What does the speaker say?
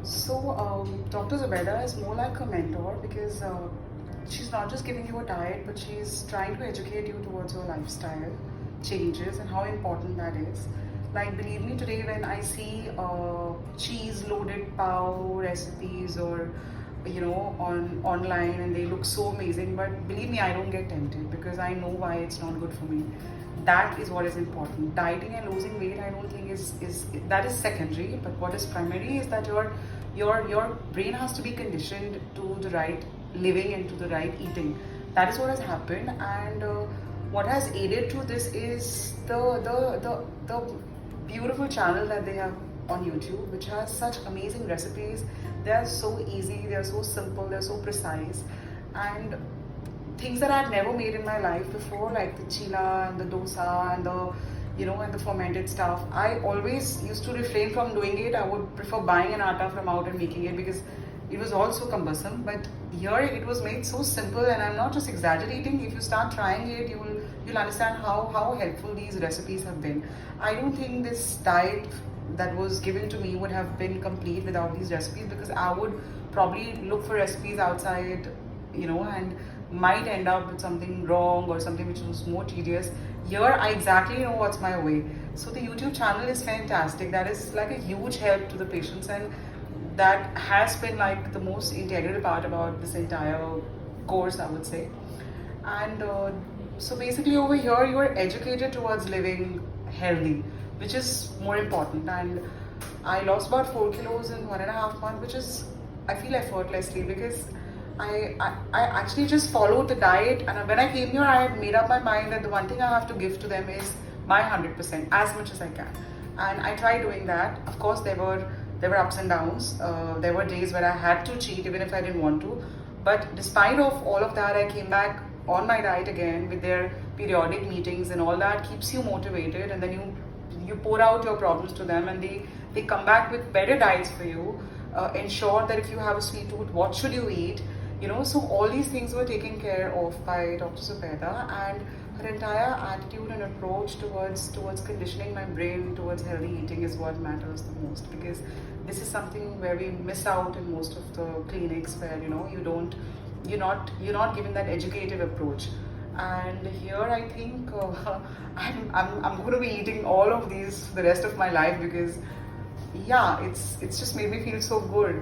Dr. Zubeda is more like a mentor because she's not just giving you a diet, but she's trying to educate you towards your lifestyle changes and how important that is. Like, believe me, today when I see cheese loaded pav recipes or on online and they look so amazing, but believe me, I don't get tempted because I know why it's not good for me. That is what is important. Dieting and losing weight, I don't think is that is secondary, but what is primary is that your brain has to be conditioned to the right living and to the right eating. That is what has happened, and what has aided to this is the beautiful channel that they have on YouTube, which has such amazing recipes. They are so easy, they are so simple, they are so precise, and things that I had never made in my life before, like the chila and the dosa and the and the fermented stuff. I always used to refrain from doing it. I would prefer buying an atta from out and making it because it was all so cumbersome. But here it was made so simple, and I'm not just exaggerating. If you start trying it, you'll understand how helpful these recipes have been. I don't think this diet that was given to me would have been complete without these recipes, because I would probably look for recipes outside, and might end up with something wrong or something which was more tedious. Here I exactly know what's my way. So the YouTube channel is fantastic. That is like a huge help to the patients, and that has been like the most integral part about this entire course, I would say. And so basically over here you are educated towards living healthy, which is more important. And I lost about 4 kilos in 1.5 months, which is, I feel, effortlessly, because I actually just followed the diet, and when I came here I had made up my mind that the one thing I have to give to them is my 100%, as much as I can. And I tried doing that. Of course there were ups and downs. There were days where I had to cheat even if I didn't want to, but despite of all of that, I came back on my diet again with their periodic meetings, and all that keeps you motivated, and then you pour out your problems to them, and they come back with better diets for you. Ensure that if you have a sweet tooth, what should you eat, so all these things were taken care of by Dr. Zubeda, and her entire attitude and approach towards conditioning my brain towards healthy eating is what matters the most, because this is something where we miss out in most of the clinics, where you're not given that educative approach. And here I think I'm going to be eating all of these for the rest of my life, because yeah, it's just made me feel so good.